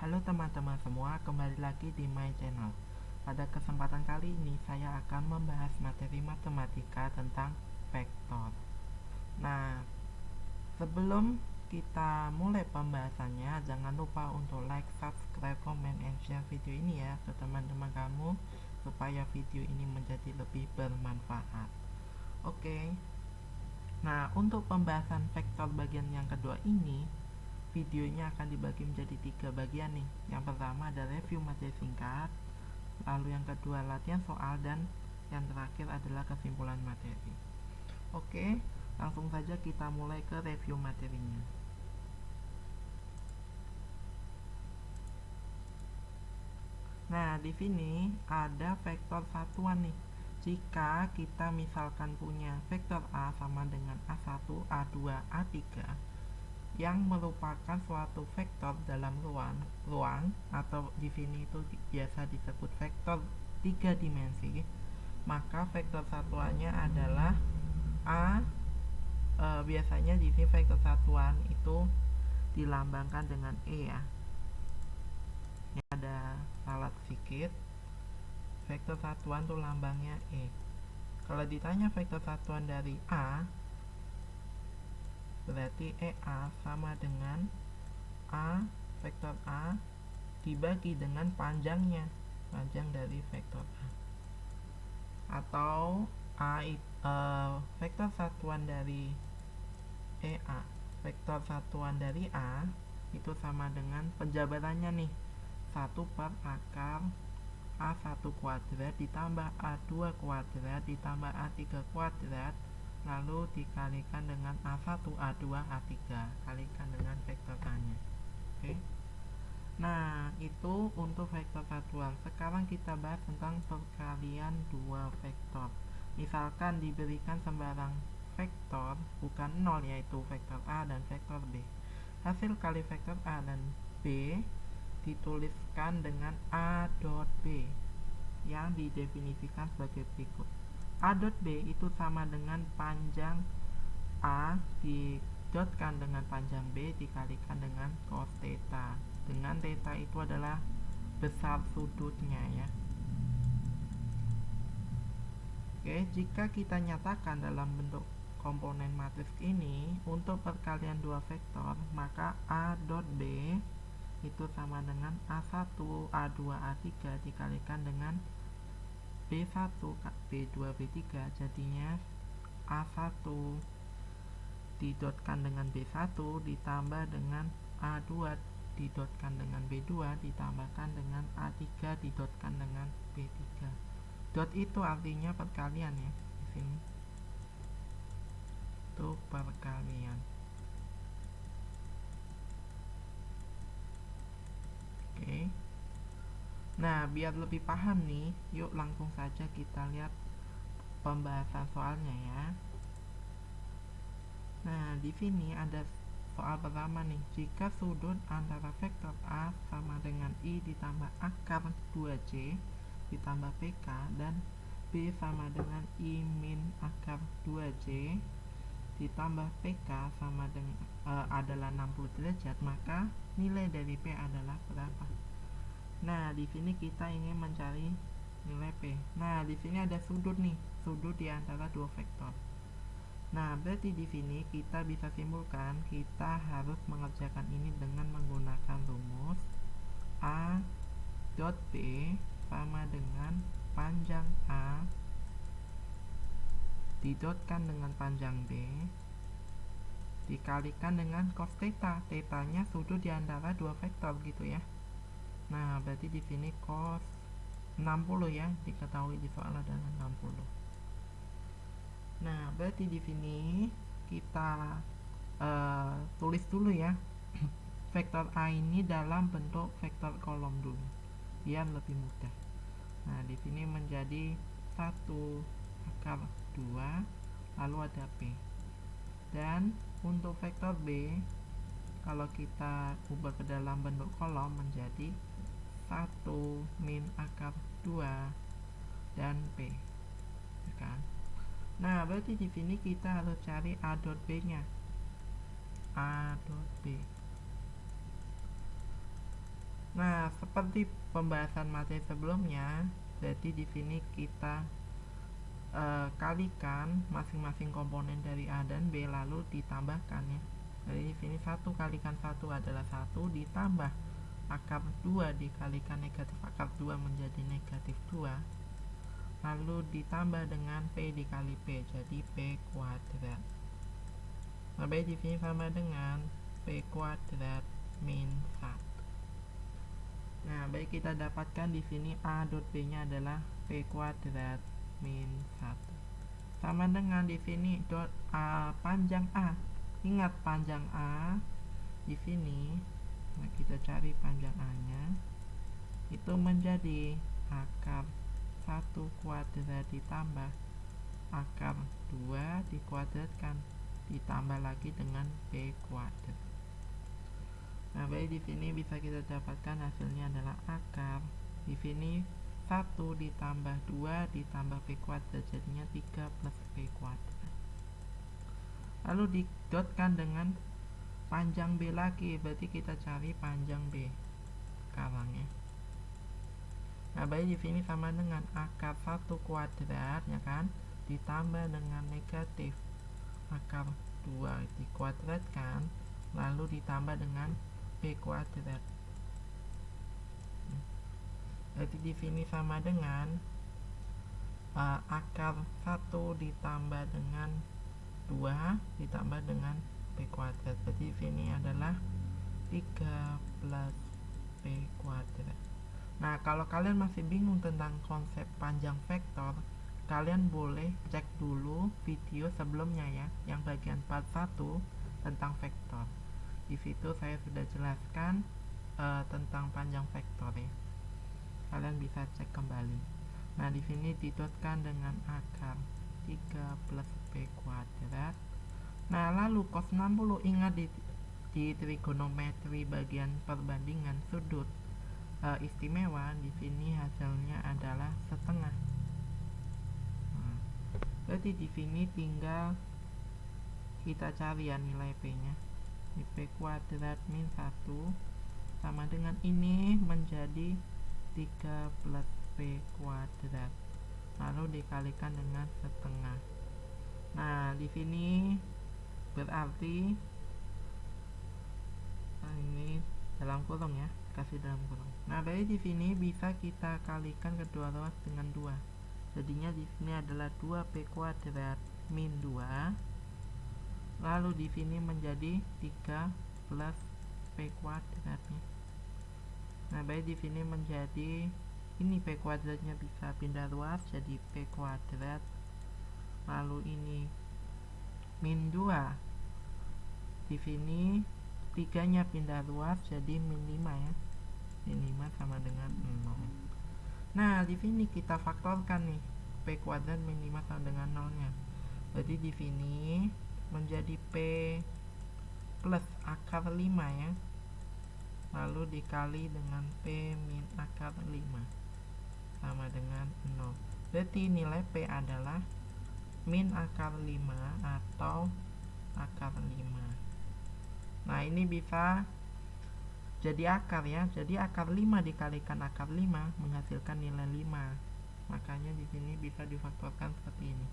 Halo teman-teman semua, kembali lagi di my channel. Pada kesempatan kali ini saya akan membahas materi matematika tentang vektor. Nah, sebelum kita mulai pembahasannya, jangan lupa untuk like, subscribe, comment, and share video ini ya ke teman-teman kamu supaya video ini menjadi lebih bermanfaat. Oke. Nah, untuk pembahasan vektor bagian yang kedua ini, videonya akan dibagi menjadi 3 bagian nih. Yang pertama ada review materi singkat, lalu yang kedua latihan soal, dan yang terakhir adalah kesimpulan materi. Oke, langsung saja kita mulai ke review materinya. Nah, di sini ada vektor satuan nih. Jika kita misalkan punya vektor A sama dengan A1, A2, A3 yang merupakan suatu vektor dalam ruang atau di sini itu biasa disebut vektor 3 dimensi, maka vektor satuannya adalah A. Biasanya di sini vektor satuan itu dilambangkan dengan E ya. Ini ada salah sedikit. Vektor satuan tuh lambangnya E. Kalau ditanya vektor satuan dari A, berarti EA sama dengan A, vektor A dibagi dengan panjangnya, panjang dari vektor A. Atau vektor satuan dari EA, vektor satuan dari A itu sama dengan penjabarannya nih, 1 per akar A1 kuadrat ditambah A2 kuadrat ditambah A3 kuadrat lalu dikalikan dengan A1, A2, A3, kalikan dengan vektor A-nya. Oke. Nah, itu untuk vektor satuan. Sekarang kita bahas tentang perkalian dua vektor. Misalkan diberikan sembarang vektor bukan 0, yaitu vektor A dan vektor B. Hasil kali vektor A dan B dituliskan dengan A dot B yang didefinisikan sebagai berikut. A dot B itu sama dengan panjang A didotkan dengan panjang B dikalikan dengan cos theta, dengan theta itu adalah besar sudutnya ya. Oke, jika kita nyatakan dalam bentuk komponen matriks ini untuk perkalian dua vektor, maka A dot B itu sama dengan A1, A2, A3 dikalikan dengan B1, B2, B3, jadinya A1 didotkan dengan B1 ditambah dengan A2 didotkan dengan B2 ditambahkan dengan A3 didotkan dengan B3. Dot itu artinya perkalian ya di sini. Itu perkalian. Oke. Nah, biar lebih paham nih, yuk langsung saja kita lihat pembahasan soalnya ya. Nah, di sini ada soal pertama nih. Jika sudut antara vektor A sama dengan I ditambah akar 2C ditambah PK dan B sama dengan I min akar 2C ditambah PK sama dengan adalah 60 derajat, maka nilai dari P adalah berapa? Nah, di sini kita ingin mencari nilai P. Nah, di sini ada sudut nih, sudut di antara dua vektor. Nah, berarti di sini kita bisa simpulkan kita harus mengerjakan ini dengan menggunakan rumus A dot B sama dengan panjang A didotkan dengan panjang B dikalikan dengan cos theta. Theta-nya sudut di antara dua vektor gitu ya. Nah, berarti di sini cos 60 ya, diketahui di soal adalah 60. Nah, berarti di sini kita tulis dulu ya vektor A ini dalam bentuk vektor kolom dulu biar lebih mudah. Nah, di sini menjadi 1 akar 2 lalu ada P. Dan untuk vektor B kalau kita ubah ke dalam bentuk kolom menjadi 1 min akar 2 dan P ya kan? Nah, berarti di sini kita harus cari A dot B nya. A dot B Nah, seperti pembahasan materi sebelumnya, jadi di sini kita kalikan masing-masing komponen dari A dan B lalu ditambahkan ya. Jadi di sini 1 kalikan 1 adalah 1 ditambah akar 2 dikalikan negatif akar 2 menjadi negatif 2 lalu ditambah dengan P dikali P jadi P kuadrat. Nah, B di sini sama dengan P kuadrat min 1. Nah, baik kita dapatkan di sini A dot B-nya adalah P kuadrat min 1. Sama dengan di sini dot panjang A. Ingat panjang A di sini. Nah, kita cari panjang A-nya. Itu menjadi akar 1 kuadrat ditambah akar 2 dikuadratkan ditambah lagi dengan P kuadrat. Nah, baik di sini bisa kita dapatkan hasilnya adalah akar di sini 1 ditambah 2 ditambah P kuadrat jadinya 3 plus P kuadrat. Lalu didotkan dengan panjang B lagi, berarti kita cari panjang B sekarang ya. Nah, baik di sini sama dengan akar 1 kuadrat ya kan ditambah dengan negatif akar 2 dikuadratkan lalu ditambah dengan P kuadrat. Jadi di sini sama dengan akar 1 ditambah dengan 2 ditambah dengan P kuadrat. Jadi di sini adalah 3 plus P kuadrat. Nah, kalau kalian masih bingung tentang konsep panjang vektor, kalian boleh cek dulu video sebelumnya ya, yang bagian part 1 tentang vektor. Di situ saya sudah jelaskan tentang panjang vektor ya. Kalian bisa cek kembali. Nah, di sini didotkan dengan akar 3 plus P kuadrat. Nah, lalu cos 60 ingat di trigonometri bagian perbandingan sudut istimewa di sini hasilnya adalah setengah. Nah, jadi di sini tinggal kita cari ya nilai P-nya. Di P kuadrat min 1 sama dengan ini menjadi 3 plus P kuadrat lalu dikalikan dengan setengah. Nah, di sini berarti ini dalam kurung ya, kasih dalam kurung. Nah, dari di sini bisa kita kalikan kedua ruas dengan 2. Jadinya di sini adalah 2 P kuadrat min 2. Lalu di sini menjadi 3 plus P kuadratnya. Nah, baik di sini menjadi ini P kuadratnya bisa pindah ruas jadi P kuadrat. Lalu ini min 2. Di sini 3-nya pindah ruas jadi min 5 ya. Min 5 sama dengan 0. Nah, di sini kita faktorkan nih. P kuadrat min 5 sama dengan 0-nya. Berarti di sini menjadi P plus akar 5 ya. Lalu dikali dengan P min akar 5 sama dengan 0. Berarti nilai P adalah min akar 5 atau akar 5. Nah, ini bisa jadi akar ya. Jadi akar 5 dikalikan akar 5 menghasilkan nilai 5. Makanya di sini bisa difaktorkan seperti ini.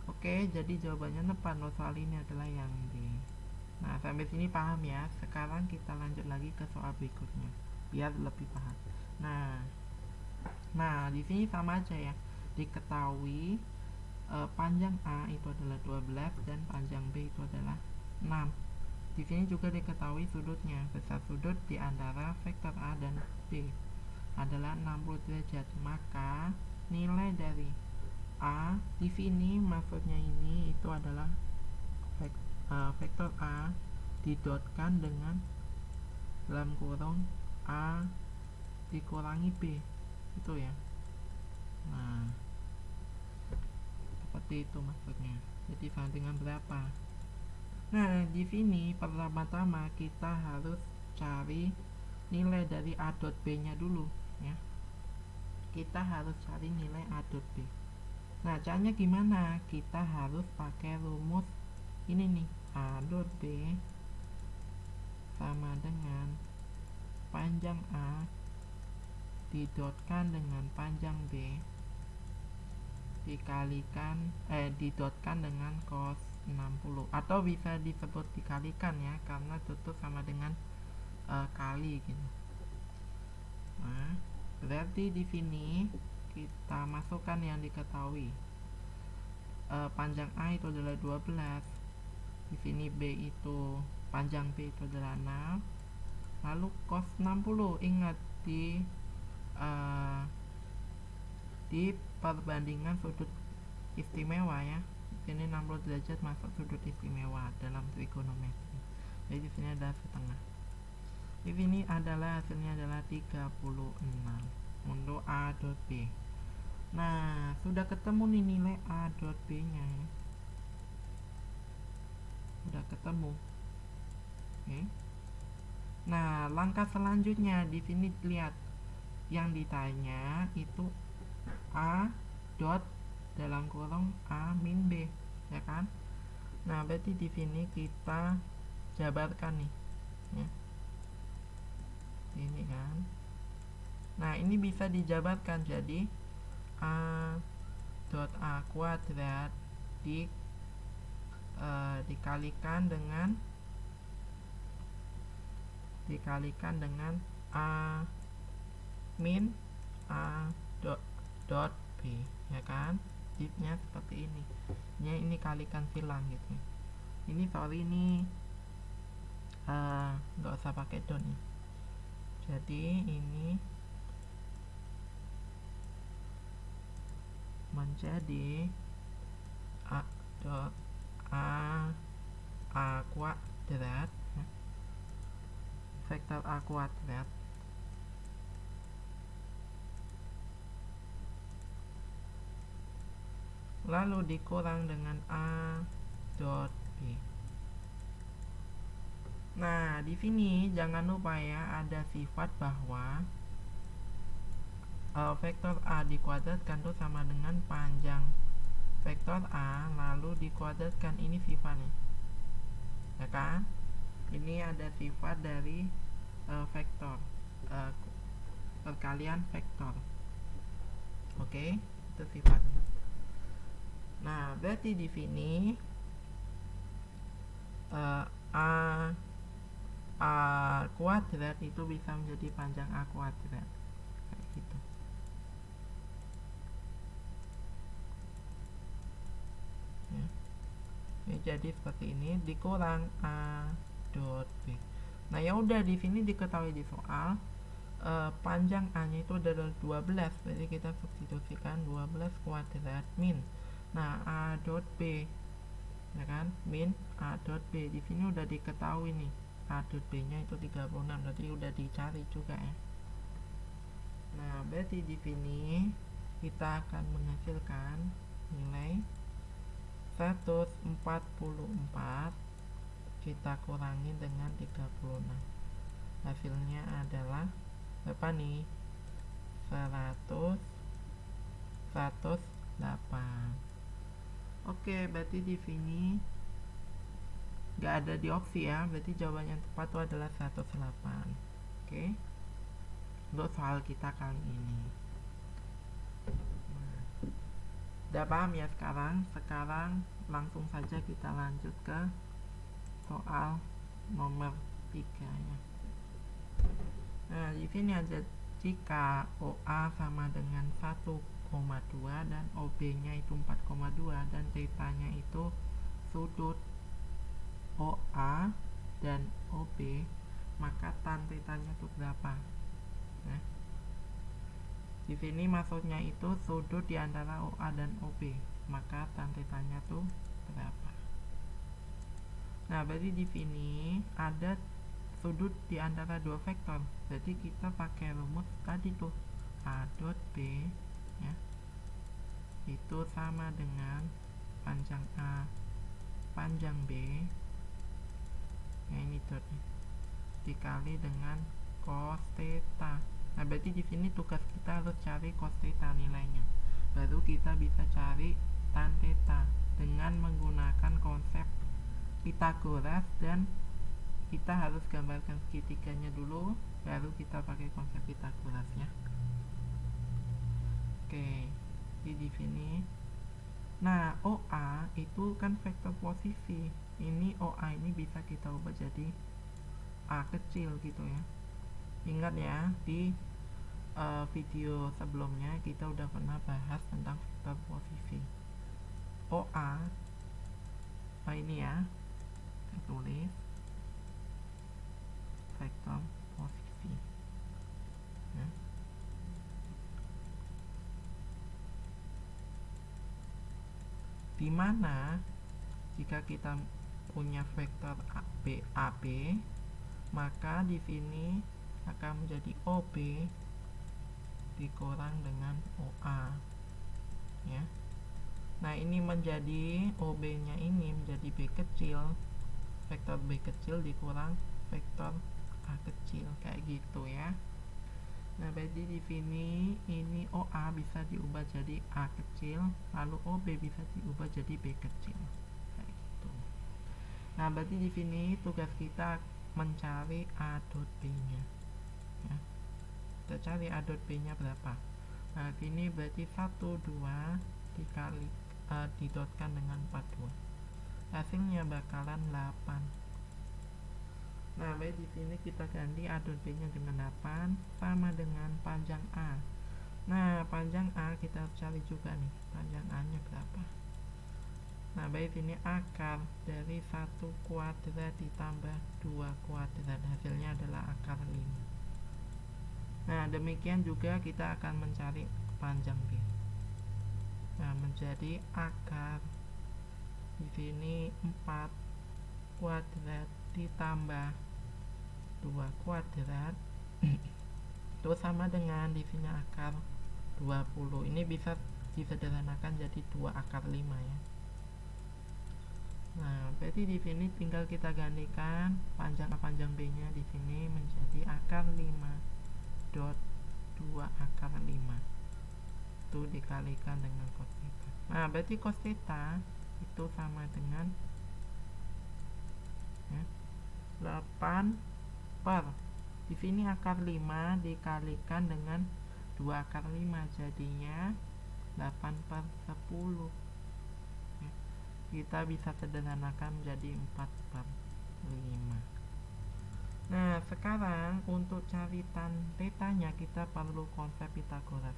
Oke, jadi jawabannya tepat. Soal ini adalah yang D. Nah, sampai sini paham ya. Sekarang kita lanjut lagi ke soal berikutnya biar lebih paham. Nah, di sini sama aja ya. Diketahui panjang A itu adalah 12 dan panjang B itu adalah 6. Di sini juga diketahui sudutnya. Besar sudut di antara vektor A dan B adalah 60 derajat. Maka nilai dari A di sini maksudnya ini itu adalah vektor A didotkan dengan dalam kurung A dikurangi B itu ya. Nah, seperti itu maksudnya. Jadi sama dengan berapa? Nah, di sini pertama-tama kita harus cari nilai dari A dot B nya dulu ya. Kita harus cari nilai A dot B. Nah, caranya gimana? Kita harus pakai rumus ini nih. A dot B sama dengan panjang A didotkan dengan panjang B didotkan dengan cos 60, atau bisa disebut dikalikan ya, karena tutup sama dengan kali gitu. Nah, berarti di sini kita masukkan yang diketahui. Panjang A itu adalah 12. Di sini B itu panjang B itu adalah 6. Lalu cos 60, ingat di perbandingan sudut istimewa ya. Di sini 60 derajat masuk sudut istimewa dalam trigonometri. Jadi di sini ada setengah. Di sini adalah hasilnya adalah 36 untuk A dot B. Nah, sudah ketemu nih nilai A dot B nya ya. Sudah ketemu. Oke. Nah, langkah selanjutnya di sini lihat yang ditanya itu A dot dalam kurung A min B, ya kan? Nah, berarti di sini kita jabarkan nih, ya. Ini kan. Nah, ini bisa dijabarkan jadi A dot A kuadrat dikalikan dengan A min A dot B, ya kan? Tipnya seperti ini. Ini kalikan silang gitu. Ini ini nggak usah pakai dot nih. Jadi ini menjadi A dot A kuadrat, vektor A kuadrat lalu dikurang dengan A dot B. Nah, di sini jangan lupa ya, ada sifat bahwa vektor A dikuadratkan itu sama dengan panjang vektor A lalu dikuadratkan, ini sifatnya, ya kan? Ini ada sifat dari vektor, perkalian vektor. Oke, itu sifatnya. Nah, berarti di sini A kuadrat itu bisa menjadi panjang A kuadrat kayak gitu. Ya, jadi seperti ini dikurang A dot B. Nah, ya udah, di sini diketahui di soal panjang A nya itu adalah 12, berarti kita substitusikan 12 kuadrat min. Nah, A dot B, ya kan, min A dot B. Di sini udah diketahui nih, A dot B nya itu 36, berarti udah dicari juga ya. Nah, berarti di sini kita akan menghasilkan nilai 144 kita kurangi dengan 36. Hasilnya adalah berapa nih? 108. Oke, berarti di sini nggak ada di opsi ya, berarti jawaban yang tepat itu adalah 108. Oke, untuk soal kita kali ini. Udah paham ya sekarang? Sekarang langsung saja kita lanjut ke soal nomor 3 ya. Nah, di sini ada jika OA sama dengan 1,2 dan OB-nya itu 4,2 dan θ-nya itu sudut OA dan OB, maka tan θ-nya itu berapa? Nah, di sini maksudnya itu sudut di antara OA dan OB, maka tan θ-nya itu berapa? Nah, berarti di sini ada sudut di antara dua vektor. Jadi kita pakai rumus tadi tuh, A dot B ya, itu sama dengan panjang A panjang B, ya ini dotnya, dikali dengan cos theta. Nah, berarti di sini tugas kita harus cari cos theta nilainya. Baru kita bisa cari tan theta dengan menggunakan konsep Pythagoras, dan kita harus gambarkan segitiganya dulu baru kita pakai konsep Pitagoras ya. Oke, di sini. Nah, OA itu kan vektor posisi. Ini OA ini bisa kita ubah jadi A kecil gitu ya. Ingat ya, di video sebelumnya kita udah pernah bahas tentang vektor posisi. OA ini ya, kita tulis vektor posisi ya. Dimana jika kita punya vektor AB, maka di sini akan menjadi OB dikurang dengan OA ya. Nah, ini menjadi OB-nya ini menjadi B kecil, vektor B kecil dikurang vektor A kecil kayak gitu ya. Nah, berarti di sini ini OA bisa diubah jadi A kecil, lalu OB bisa diubah jadi B kecil. Kayak gitu. Nah, berarti di sini tugas kita mencari A dot B-nya. Ya. Kita cari A dot B-nya berapa? Nah, ini berarti 1 2 dikali didotkan dengan 42. Hasilnya bakalan 8. Nah, baik di sini kita ganti A dot B-nya dengan 8 sama dengan panjang A. Nah, panjang A kita cari juga nih, panjang A-nya berapa. Nah, baik ini akar dari 1 kuadrat ditambah 2 kuadrat, hasilnya adalah akar 5. Nah, demikian juga kita akan mencari panjang B. Nah, menjadi akar di sini 4 kuadrat ditambah 2 kuadrat itu sama dengan di sini akar 20. Ini bisa disederhanakan jadi 2 akar 5 ya. Nah, berarti di sini tinggal kita gantikan panjang B-nya di sini menjadi akar 5 dot 2 akar 5. Itu dikalikan dengan cos theta. Nah, berarti cos theta itu sama dengan ya, 8 per di sini akar 5 dikalikan dengan 2 akar 5 jadinya 8 per 10 ya. Kita bisa sederhanakan menjadi 4 per 5. Nah, sekarang untuk cari tan tetanya kita perlu konsep Pitagoras.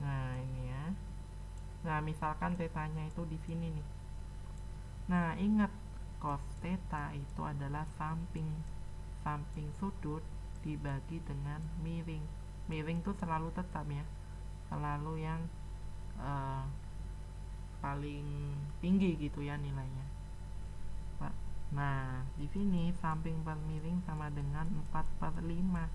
Nah, ini ya. Nah, misalkan tetanya itu di sini nih. Nah, ingat cos theta itu adalah samping sudut dibagi dengan miring. Miring itu selalu tetap ya. Selalu yang paling tinggi gitu ya nilainya. Nah, di sini samping per miring sama dengan 4 per 5.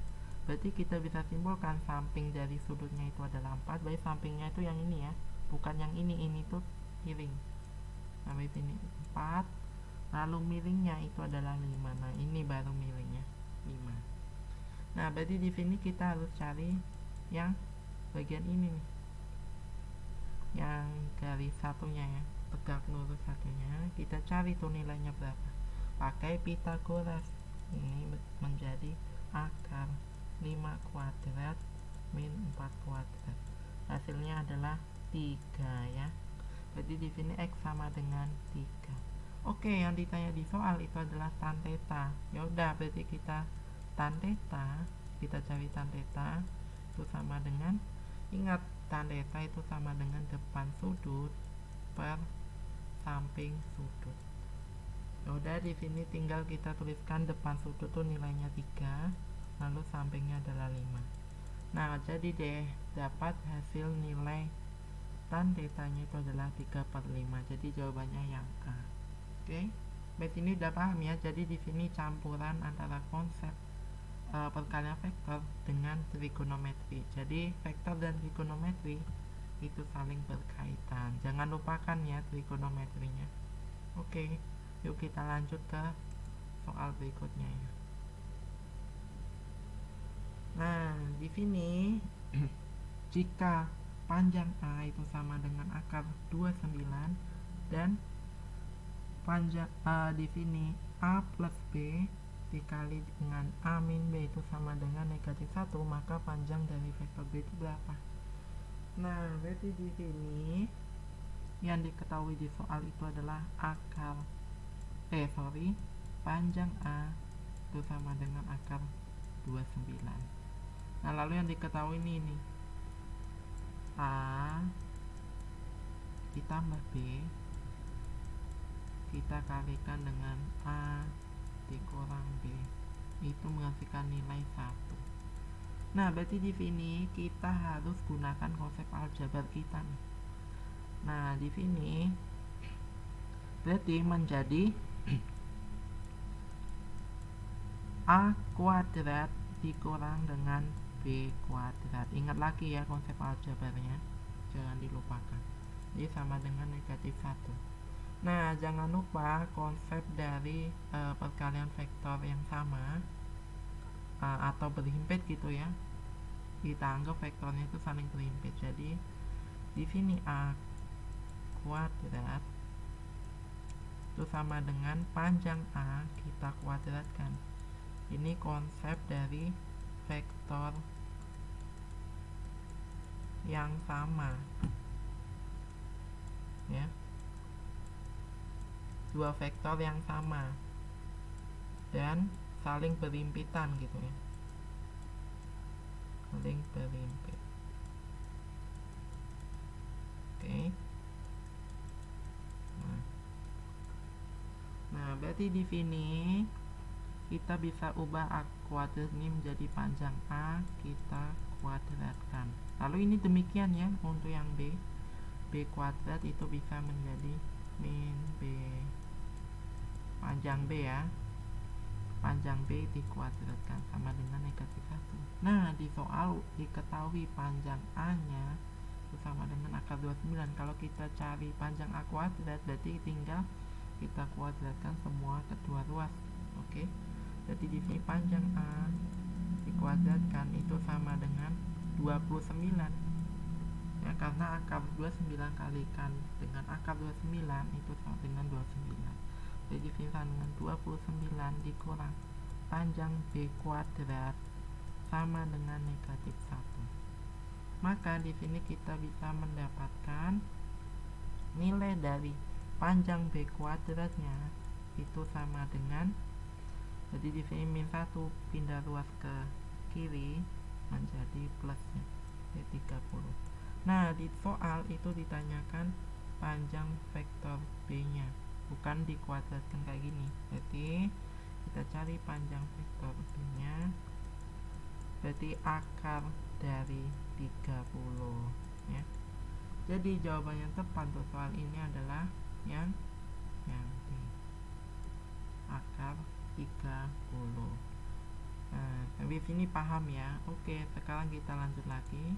Berarti kita bisa simpulkan samping dari sudutnya itu adalah 4, berarti sampingnya itu yang ini ya, bukan yang ini tuh miring. Nah, di sini 4, lalu miringnya itu adalah 5. Nah, ini baru miringnya 5. Nah, berarti di sini kita harus cari yang bagian ini nih. Yang garis satunya ya, tegak lurus satunya, kita cari tuh nilainya berapa. Pakai Pitagoras. Ini menjadi akar 5 kuadrat min 4 kuadrat. Hasilnya adalah 3 ya. Jadi di sini X sama dengan 3. Oke, yang ditanya di soal itu adalah tan theta. Ya udah, berarti kita tan theta, kita cari tan theta itu sama dengan, ingat tan theta itu sama dengan depan sudut per samping sudut. Ya udah, di sini tinggal kita tuliskan depan sudut tuh nilainya 3, lalu sampingnya adalah 5. Nah, jadi deh dapat hasil nilai tan tetanya itu adalah 3 per 5. Jadi jawabannya yang A. Oke. Baik, ini udah paham ya. Jadi di sini campuran antara konsep perkalian vektor dengan trigonometri. Jadi vektor dan trigonometri itu saling berkaitan. Jangan lupakan ya trigonometrinya. Oke. Yuk kita lanjut ke soal berikutnya ya. Nah, di sini jika panjang A itu sama dengan akar 29 dan panjang di sini A plus B dikali dengan A min B itu sama dengan negatif 1, maka panjang dari vektor B itu berapa? Nah, berarti di sini yang diketahui di soal itu adalah panjang A itu sama dengan akar 29. Nah, lalu yang diketahui ini A ditambah B kita kalikan dengan A dikurang B itu menghasilkan nilai 1. Nah, berarti di sini kita harus gunakan konsep aljabar kita nih. Nah, di sini berarti menjadi A kuadrat dikurang dengan B kuadrat. Ingat lagi ya konsep aljabarnya, jangan dilupakan. Jadi sama dengan negatif 1. Nah, jangan lupa konsep dari perkalian vektor yang sama atau berhimpit gitu ya. Kita anggap vektornya itu saling berhimpit. Jadi di sini A kuadrat itu sama dengan panjang A kita kuadratkan. Ini konsep dari vektor yang sama ya, dua vektor yang sama dan saling berhimpitan gitu ya, saling berhimpit. Oke. Nah, berarti di sini kita bisa ubah A kuadrat ini menjadi panjang A kita kuadratkan. Lalu ini demikian ya untuk yang B. B kuadrat itu bisa menjadi min B panjang B ya. Panjang B dikuadratkan sama dengan negatif 1. Nah, di soal diketahui panjang A-nya itu sama dengan akar 29. Kalau kita cari panjang A kuadrat berarti tinggal kita kuadratkan semua kedua ruas. Oke. Jadi di sini panjang A dikuadratkan itu sama dengan 29. Ya, karena akar 29 kalikan dengan akar 29 itu sama dengan 29. Jadi sama dengan 29 dikurang panjang B kuadrat sama dengan negatif 1. Maka di sini kita bisa mendapatkan nilai dari panjang B kuadratnya itu sama dengan, jadi di sini min 1 pindah ruas ke kiri menjadi plusnya, jadi 30. Nah, di soal itu ditanyakan panjang vektor B-nya, bukan dikuadratkan kayak gini. Jadi kita cari panjang vektor B-nya, berarti akar dari 30 ya. Jadi jawaban yang tepat untuk soal ini adalah yang D, akar 30. Nah, sampai sini paham ya. Oke, sekarang kita lanjut lagi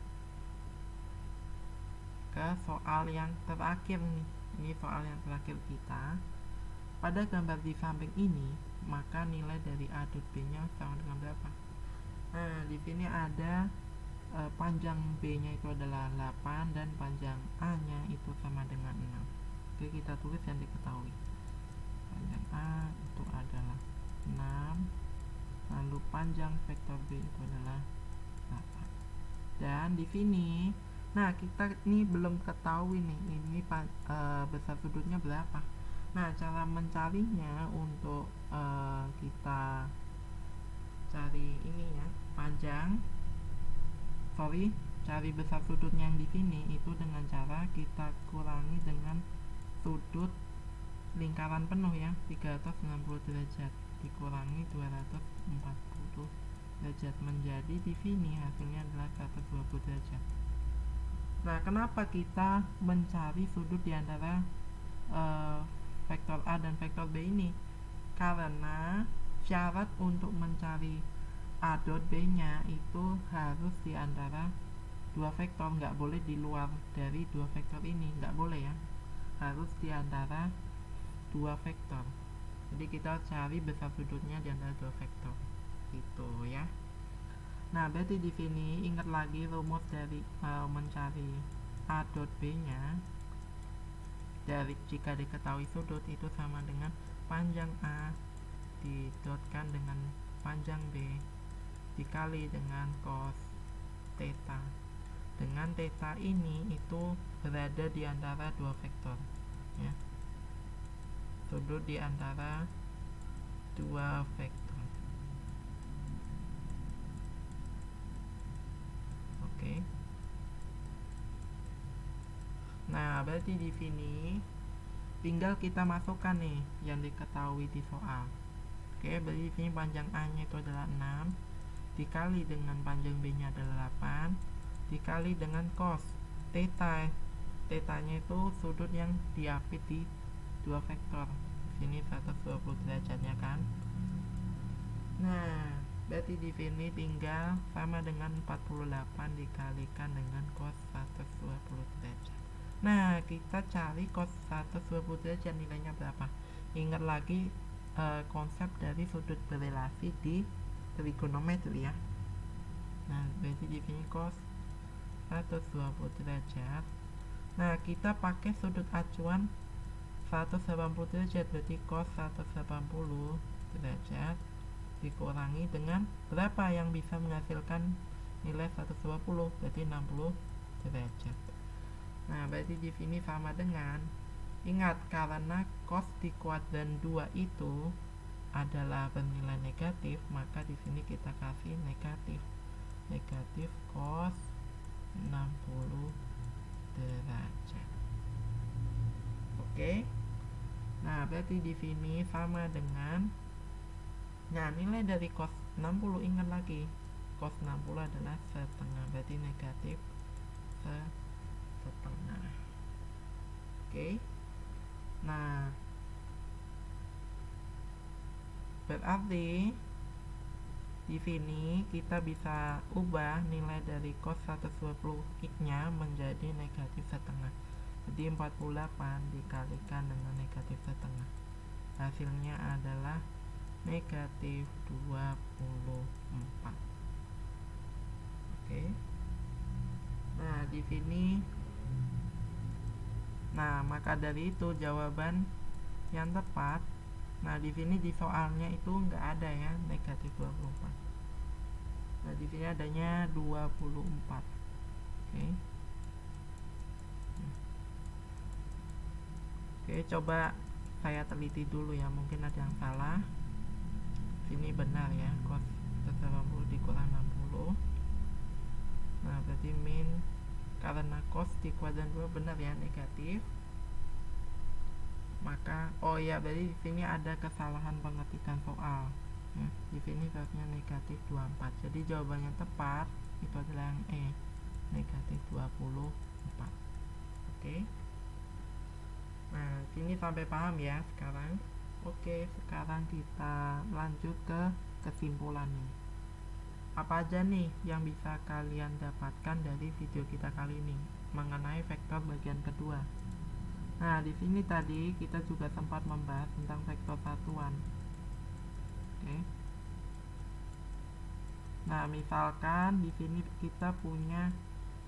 ke soal yang terakhir nih. Ini soal yang terakhir kita. Pada gambar di samping ini, maka nilai dari A dot B-nya sama dengan berapa? Nah, di sini ada panjang B-nya itu adalah 8 dan panjang A-nya itu sama dengan 6. Oke, kita tulis yang diketahui. Panjang A itu adalah 6, lalu panjang vektor B itu adalah 8. Dan di sini, nah kita ini belum ketahui nih, ini besar sudutnya berapa. Nah, cara mencarinya untuk kita cari ini ya, cari besar sudutnya yang di sini itu dengan cara kita kurangi dengan sudut lingkaran penuh ya, 360 derajat dikurangi 240 derajat menjadi di sini hasilnya adalah 120 derajat. Nah, kenapa kita mencari sudut di antara vektor A dan vektor B ini? Karena syarat untuk mencari A dot B-nya itu harus di antara dua vektor, nggak boleh di luar dari dua vektor ini, nggak boleh ya, harus di antara dua vektor. Jadi kita cari besar sudutnya di antara dua vektor gitu ya. Nah, berarti di sini ingat lagi rumus dari mencari A dot B-nya. Dari jika diketahui sudut itu sama dengan panjang A didotkan dengan panjang B dikali dengan cos theta. Dengan theta ini itu berada di antara dua vektor ya. Sudut di antara dua vektor. Oke. Nah, berarti di sini tinggal kita masukkan nih yang diketahui di soal. Oke, berarti di sini panjang A-nya itu adalah 6 dikali dengan panjang B-nya adalah 8 dikali dengan cos theta. Theta-nya itu sudut yang diapit di dua vektor. Sini 120 derajatnya kan. Nah, berarti di sini tinggal sama dengan 48 dikalikan dengan cos 120 derajat. Nah, kita cari cos 120 derajat nilainya berapa? Ingat lagi konsep dari sudut berelasi di trigonometri ya. Nah, berarti di sini cos 120 derajat. Nah, kita pakai sudut acuan 180 derajat, berarti cos 180 derajat dikurangi dengan berapa yang bisa menghasilkan nilai 120, berarti 60 derajat. Nah, berarti di sini sama dengan, ingat karena cos di kuadran 2 itu adalah bernilai negatif, maka di sini kita kasih negatif cos 60 derajat. Oke. Nah, berarti di sini sama dengan, nah nilai dari cos 60 ingat lagi, cos 60 adalah setengah, berarti negatif setengah. Oke. Nah, berarti di sini kita bisa ubah nilai dari cos 120-nya menjadi negatif setengah. Jadi 48 dikalikan dengan negatif setengah. Hasilnya adalah negatif 24. Oke. Nah, di sini, nah maka dari itu jawaban yang tepat, nah di sini di soalnya itu nggak ada ya negatif 24. Nah, di sini adanya 24. Oke. Oke, coba saya teliti dulu ya, mungkin ada yang salah. Sini benar ya, cos 180 dikurang 60. Nah, berarti min, karena cos di kuadran 2 benar ya, negatif. Maka, oh ya, berarti di sini ada kesalahan pengetikan soal. Ya, di sini seharusnya negatif 24. Jadi jawabannya tepat itu adalah yang E, negatif 24. Oke. Nah, sini sampai paham ya sekarang. Oke, sekarang kita lanjut ke kesimpulannya. Apa aja nih yang bisa kalian dapatkan dari video kita kali ini mengenai vektor bagian kedua? Nah, di sini tadi kita juga sempat membahas tentang vektor satuan. Oke. Nah, misalkan di sini kita punya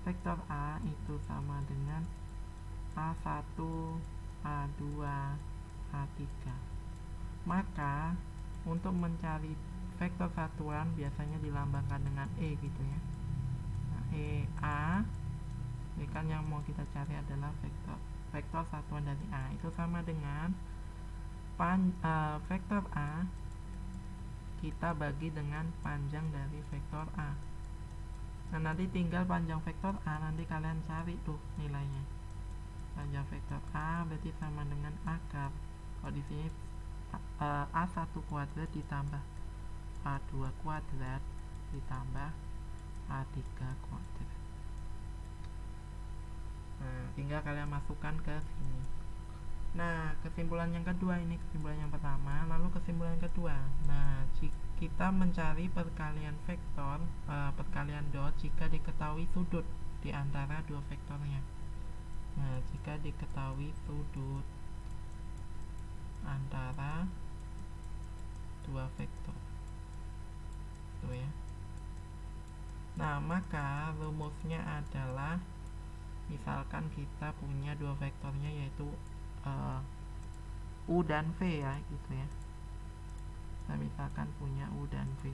vektor A itu sama dengan A1, A2, A3. Maka untuk mencari vektor satuan biasanya dilambangkan dengan E gitu ya. Nah, E A ini kan yang mau kita cari adalah vektor satuan dari A, itu sama dengan vektor A kita bagi dengan panjang dari vektor A. Nah, nanti tinggal panjang vektor A, nanti kalian cari tuh nilainya. Panjang vektor A berarti sama dengan akar. Kalau di sini A1 kuadrat ditambah A2 kuadrat ditambah A3 kuadrat. Nah, tinggal kalian masukkan ke sini. Nah, kesimpulan yang kedua, ini kesimpulan yang pertama, lalu kesimpulan yang kedua. Nah, kita mencari perkalian vektor, perkalian dot jika diketahui sudut di antara dua vektornya. Nah, jika diketahui sudut antara dua vektor, tuh ya. Nah, maka rumusnya adalah, misalkan kita punya dua vektornya yaitu U dan V ya, gitu ya. kita misalkan punya U dan V,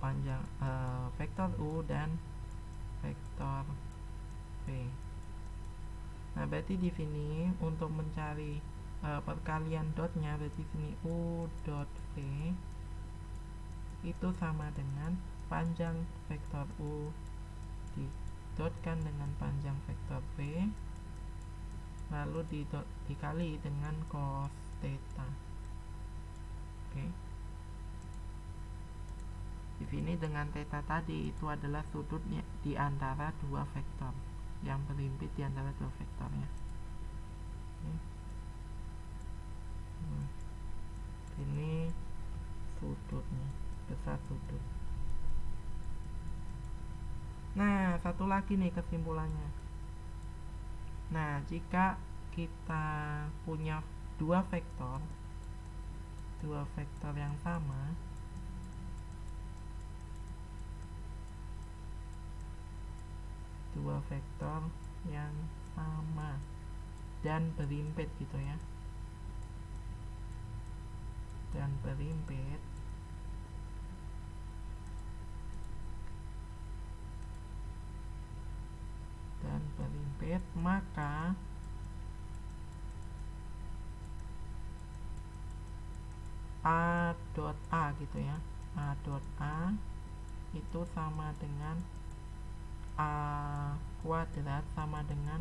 panjang vektor U dan vektor V. Nah, berarti di sini untuk mencari perkalian dotnya, berarti sini U dot V itu sama dengan panjang vektor U didotkan dengan panjang vektor V, lalu dikali dengan cos theta. Oke. Di sini dengan theta tadi itu adalah sudutnya di antara dua vektor, yang berhimpit di antara dua vektornya. Oke. Ini sudutnya, besar sudut. Nah, satu lagi nih kesimpulannya. Nah, jika kita punya dua vektor yang sama, dan berhimpit gitu ya, maka A dot A gitu ya, A dot A itu sama dengan A kuadrat sama dengan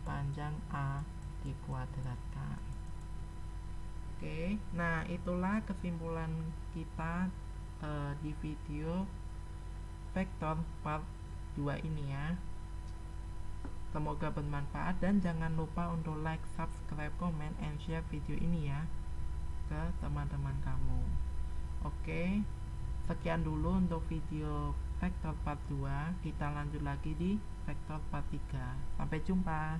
panjang A dikuadratkan. Oke, nah itulah kesimpulan kita di video vektor part 2 ini ya. Semoga bermanfaat dan jangan lupa untuk like, subscribe, comment, and share video ini ya ke teman-teman kamu. Oke, sekian dulu untuk video vektor part 2. Kita lanjut lagi di vektor part 3. Sampai jumpa.